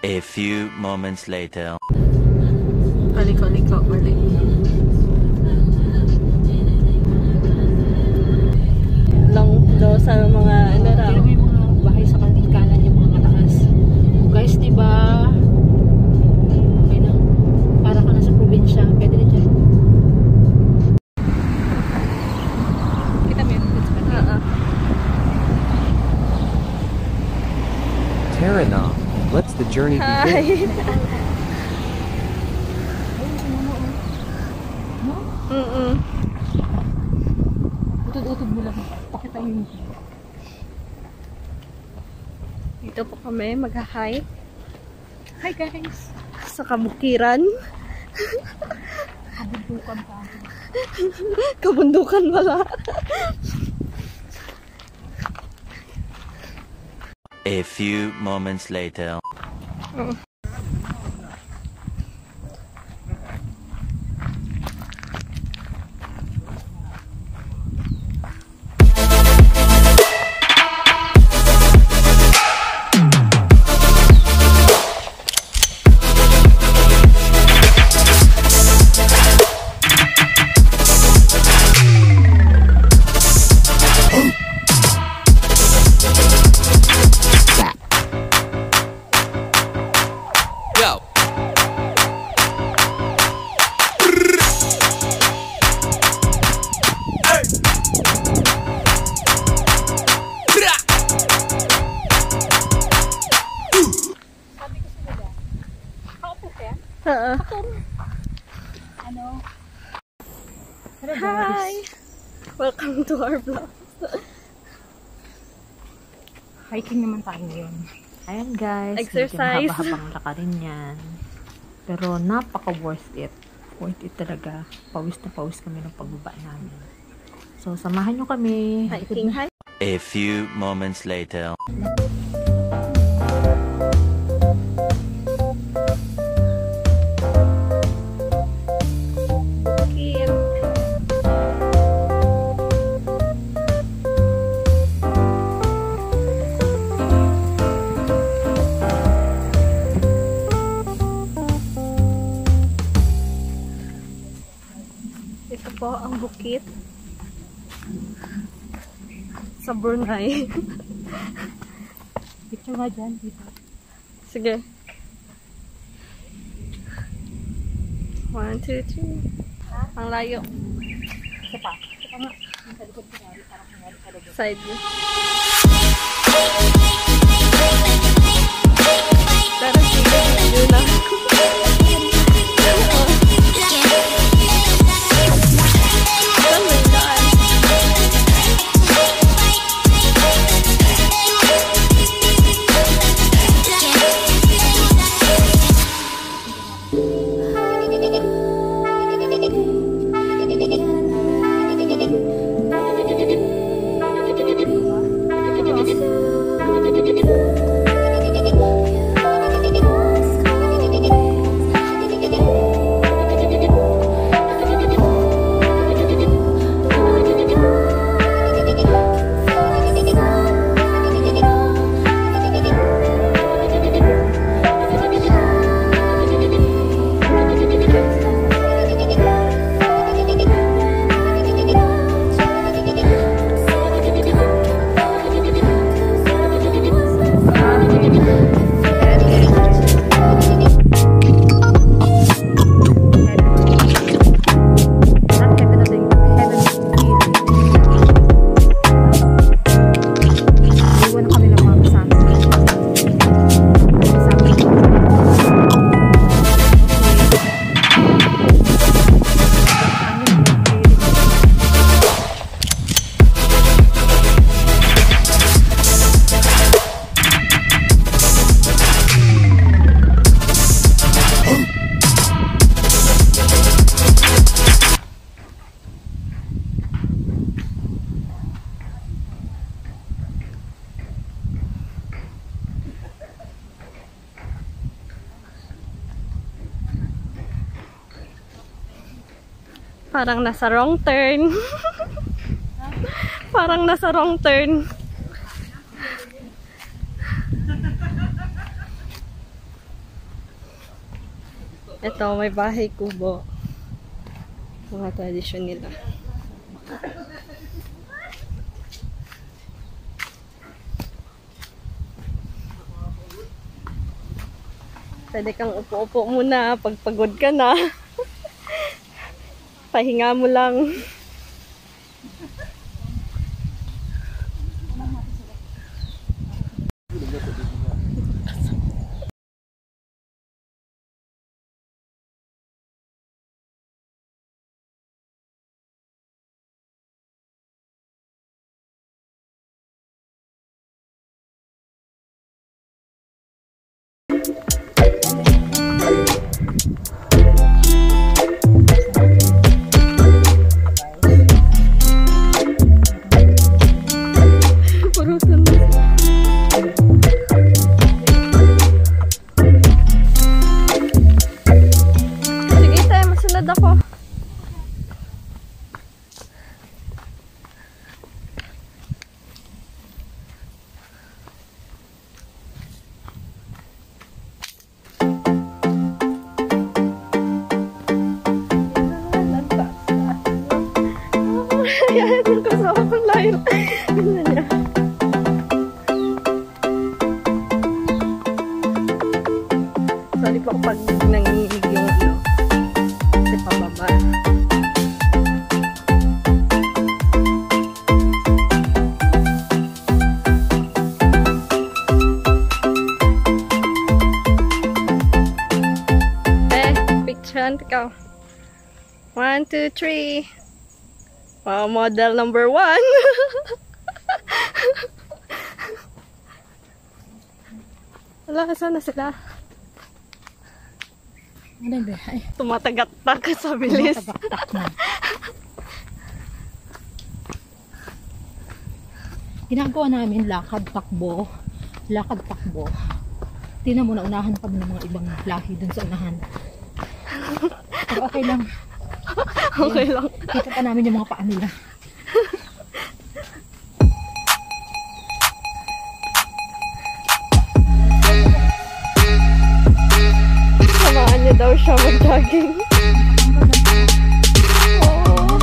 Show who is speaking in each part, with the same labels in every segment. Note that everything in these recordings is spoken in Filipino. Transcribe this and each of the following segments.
Speaker 1: A few moments later.
Speaker 2: Liko-liko, balik. Lang daw sa mga ano raw.
Speaker 3: May mga bahay sa kanan yung mga mataas. Guys, di ba? Okay na. Para ka na sa probinsya. Pwede na dyan. Kita mo yun?
Speaker 4: Tara na. Let's the journey begin.
Speaker 3: Utod-utod mo lang. Pakita mo.
Speaker 2: Dito po kami mag-hike.
Speaker 3: Hi guys!
Speaker 2: Sa kabukiran.
Speaker 3: Kabundukan pa.
Speaker 2: Kabundukan wala.
Speaker 1: A few moments later.
Speaker 3: Ano?
Speaker 2: Hi! Welcome to our vlog.
Speaker 3: Hiking naman tayo ngayon. Ayan guys.
Speaker 2: Exercise.
Speaker 3: Mahaba-habang lakarin yan. Pero napaka worth it. Worth it talaga. Pawis na pawis kami ng pagbaba namin. So, samahan nyo kami.
Speaker 2: Hiking.
Speaker 1: A few moments later.
Speaker 2: Ito po ang bukit sa Brunei.
Speaker 3: Picture nga dyan. Dito.
Speaker 2: Sige. 1, 2, 3. Ang layo.
Speaker 3: Isa pa. Isa pa nga. Sa likod ko nga. Parang nangyari sa likod.
Speaker 2: Side view. Pero sige, yun lang. Parang nasa wrong turn. Parang nasa wrong turn. Ito, may bahay kubo. Mga tradisyon nila. Pwede kang upo-upo muna pag pagod ka na. Pahinga mo lang. Sige tayo, masunod ako. Ayan, yung kasama kong layo. Ganyan niya. Sorry po kapag nanginginig yung ano. Kasi pababa. Picture ka. 1, 2, 3. Wow, model number 1. Wala, sana sila.
Speaker 3: Ano ba? Ay,
Speaker 2: Tumatagak-tak sa bilis.
Speaker 3: tabak-tak na. Ginagawa namin lakad-takbo. Lakad-takbo. Tingnan mo na, unahan kami ng mga ibang lahi dun sa unahan. Pero okay lang.
Speaker 2: Okay lang.
Speaker 3: Kita pa namin yung mga paa nila.
Speaker 2: Samaan niya daw siya mag-jogging. Oh.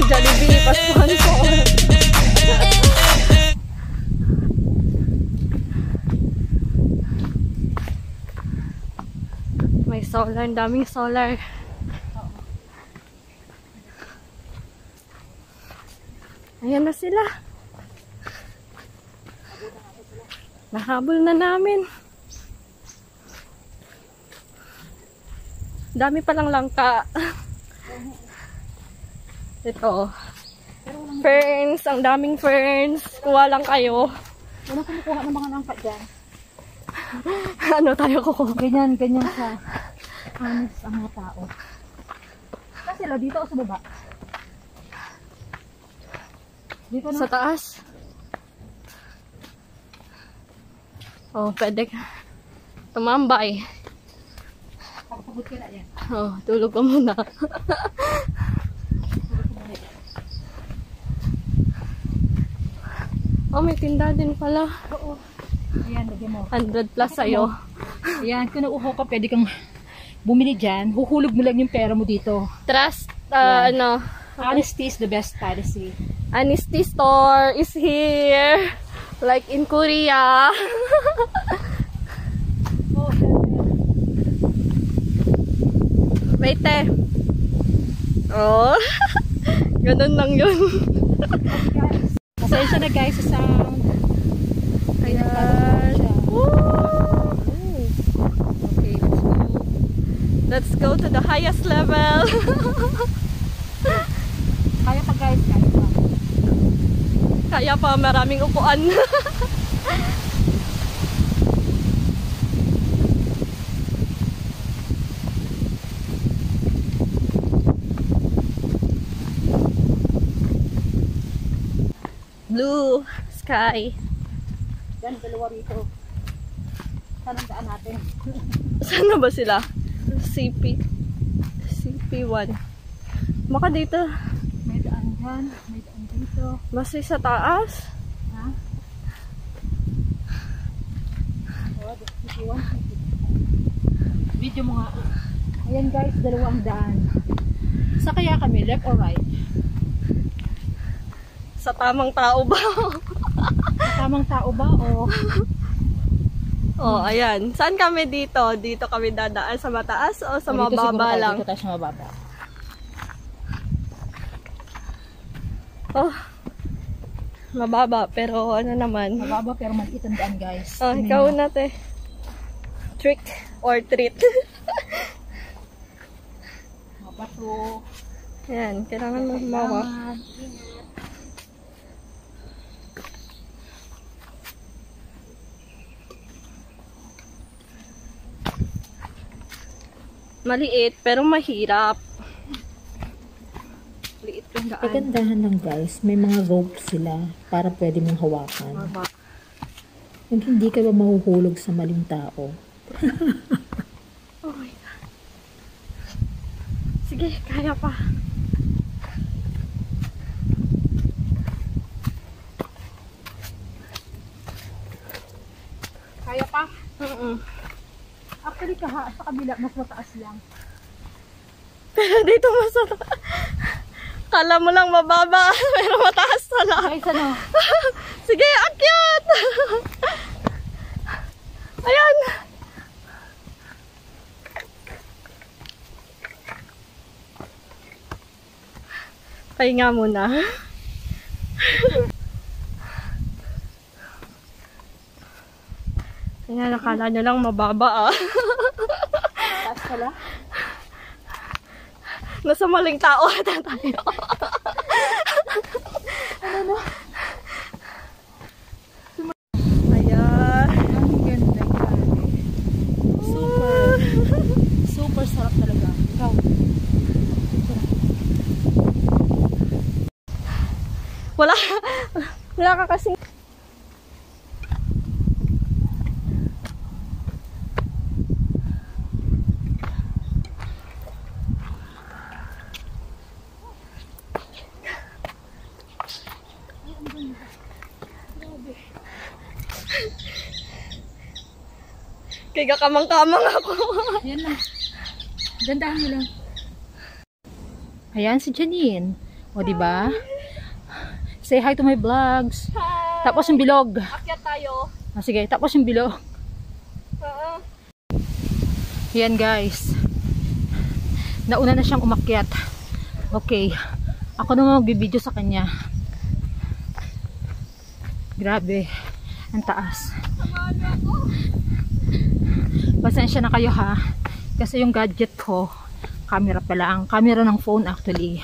Speaker 2: Jollibee, paspuhan ko. May solar, ang daming solar. Ayan na sila. Nahabol na namin. Dami palang langka. Ito. Ferns, ang daming ferns. Kuha lang kayo.
Speaker 3: Wala kumukuha ng mga langka dyan.
Speaker 2: Ano tayo kukuha?
Speaker 3: Ganyan sa honest ang mga tao. Kasi sila dito o sa baba? Dito na.
Speaker 2: Sa taas. Oh, pwede ka. Tumambay.
Speaker 3: Pagpagod ka na yan.
Speaker 2: Oh, tulog ka muna. Oh, may tinda din pala.
Speaker 3: Oo. Ayan, lagyan mo.
Speaker 2: 100 plus sa'yo.
Speaker 3: Ayan, kung nauuhaw ka, pwede kang bumili dyan. Huhulog mo lang yung pera mo dito.
Speaker 2: Trust,
Speaker 3: Yeah.
Speaker 2: ano,
Speaker 3: Honesty is the best policy.
Speaker 2: Honesty store is here. Like in Korea.
Speaker 3: Oh,
Speaker 2: Wait eh. Oh. Ganun lang yun.
Speaker 3: pasensya na guys sa sound.
Speaker 2: Ayan. Woo! Okay, let's go to the highest level.
Speaker 3: Kaya pa guys, kaya pa.
Speaker 2: Kaya pa, maraming upuan. Blue sky.
Speaker 3: Yan, dalawa rito. Saan ang daan natin?
Speaker 2: Saan na ba sila? CP1. Baka dito.
Speaker 3: May daan dyan. May daan dito.
Speaker 2: Basta sa taas.
Speaker 3: Ha? Oh, CP1. Video mo nga. Ayan guys, dalawang daan. Sa kaya kami, left or right?
Speaker 2: Sa tamang tao ba?
Speaker 3: Tamang tao ba o?
Speaker 2: Oh, ayan. Saan kami dito? Dito kami dadaan sa mataas o sa
Speaker 3: Dito
Speaker 2: mababa
Speaker 3: siguro
Speaker 2: lang?
Speaker 3: Dito tayo sa mababa.
Speaker 2: Oh. Mababa, pero ano naman?
Speaker 3: Mababa pero maliit ang daan guys.
Speaker 2: Oh, ikaw na te. Trick or treat.
Speaker 3: Mabato.
Speaker 2: Ayan, kailangan mo humawa. Maliit, pero mahirap. Maliit yung daan.
Speaker 3: Kagandahan lang guys, may mga rope sila para pwede mong hawakan.
Speaker 2: Maba.
Speaker 3: Kung hindi ka ba mahuhulog sa maling tao.
Speaker 2: Oh my God. Sige, kaya pa.
Speaker 3: Kaya pa?
Speaker 2: Actually,
Speaker 3: Sa kabila, mas mataas lang.
Speaker 2: pero dito masarap. Kala mo lang mababa, pero mataas pala.
Speaker 3: Guys, ano?
Speaker 2: Sige, akyat! Ayan! Pahinga muna. Kaya nakala nyo lang mababa ah.
Speaker 3: Taas pala?
Speaker 2: Nasa maling tao ata tayo.
Speaker 3: Ano?
Speaker 2: Ayan.
Speaker 3: Ang ganda guys. Super sarap talaga. Ikaw.
Speaker 2: Wala ka kasing kaya kamang-kamang ako.
Speaker 3: Ayan lang. Gandahan nyo lang. Ayan si Janine. O, diba? Say hi to my vlogs.
Speaker 2: Hi!
Speaker 3: Tapos yung bilog.
Speaker 2: Akyat tayo.
Speaker 3: Sige, tapos yung bilog.
Speaker 2: Oo.
Speaker 3: Ayan guys. Nauna na siyang umakyat. Okay. Ako naman magbibideo sa kanya. Grabe. Ang taas. Pasensya na kayo ha. Kasi yung gadget ko, camera pala. Ang camera ng phone actually.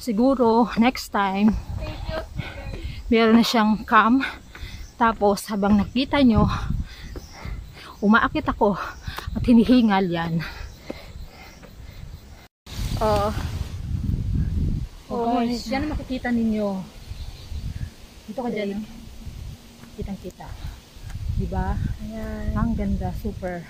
Speaker 3: Siguro, next time, meron na siyang cam. Tapos, habang nakita nyo, umaakit ako at hinihingal yan.
Speaker 2: Oh.
Speaker 3: Oh guys, yan ang makikita ninyo. Dito ka dyan. Kitang-kita. Diba?
Speaker 2: Ayan.
Speaker 3: Ang ganda, super.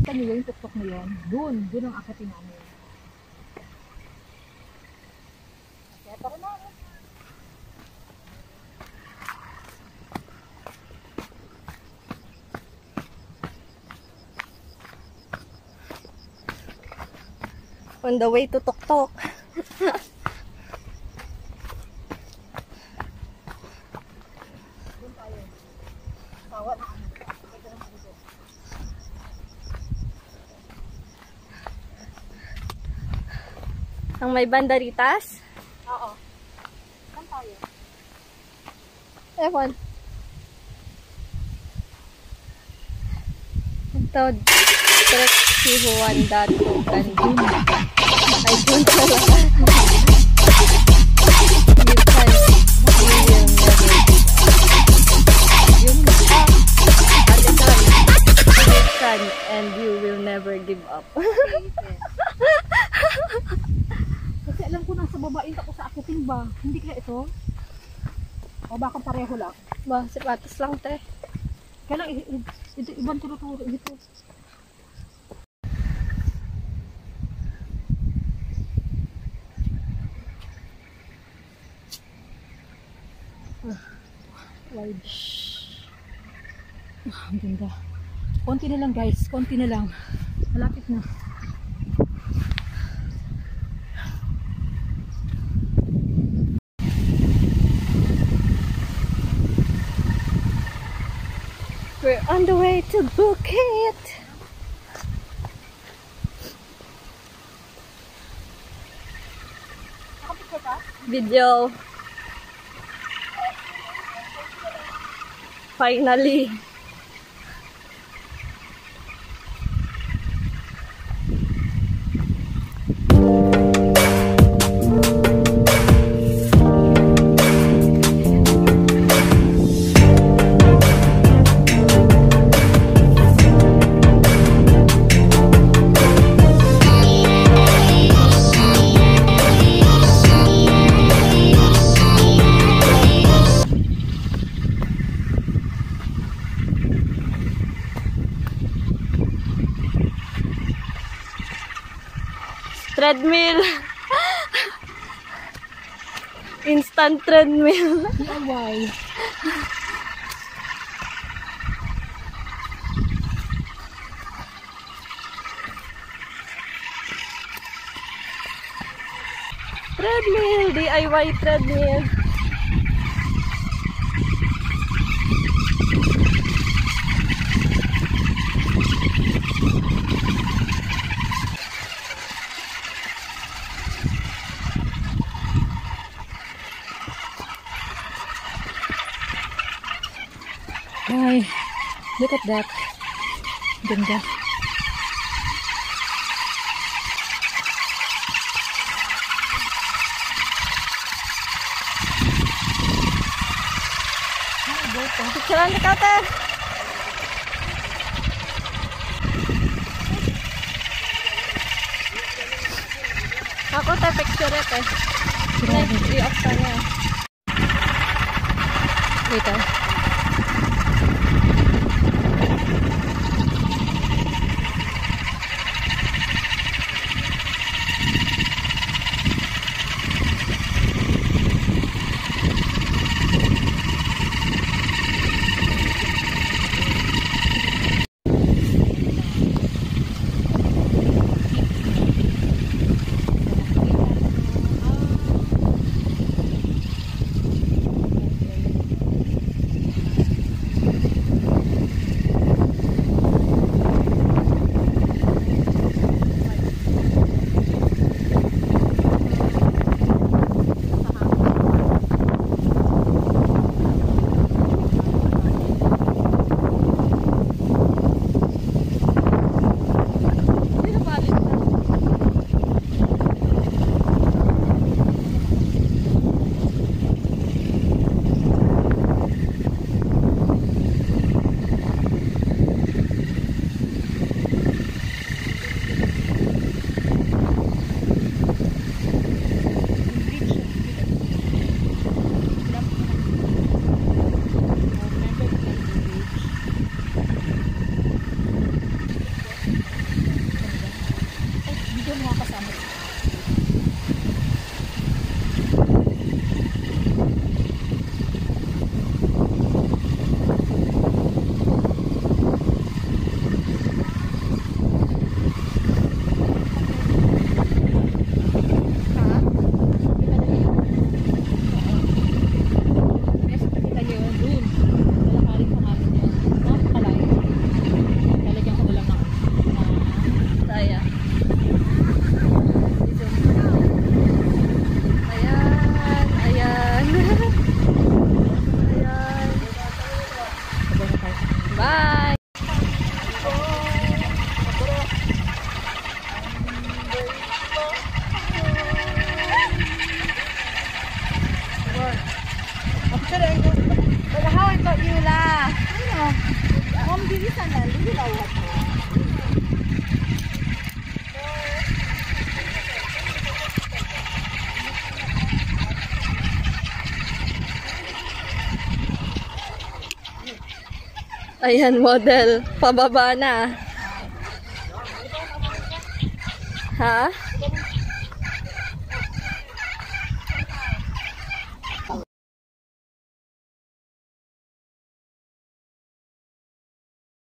Speaker 3: Kita nyo yung tuktok na yun. Doon ang akatin namin. Kaya tara na.
Speaker 2: On the way to Tuktok. Ang may banderitas?
Speaker 3: Oo. Saan tayo?
Speaker 2: Ewan. Ito, direct si Juan Dato Gandhi. Ay, doon pala. And you will never give up.
Speaker 3: Kasi alam ko nasa babae ako sa akutin ba? Hindi kaya ito? O baka pareho lang?
Speaker 2: Ba, sipatis lang te.
Speaker 3: Kaya lang, ito ibang tinuturo ito. Wide. Ang ganda. Konti na lang guys, konti na lang. Malapit na.
Speaker 2: We're on the way to Bukit. Video. Finally. Treadmill. Instant treadmill.
Speaker 3: DIY.
Speaker 2: Treadmill. DIY treadmill.
Speaker 3: Ay, look at that. Ganda.
Speaker 2: Picturean ni Kate. Ako te picture te. Next i-off ka niya. Dito. Ayan, model. Pababa na. Ha?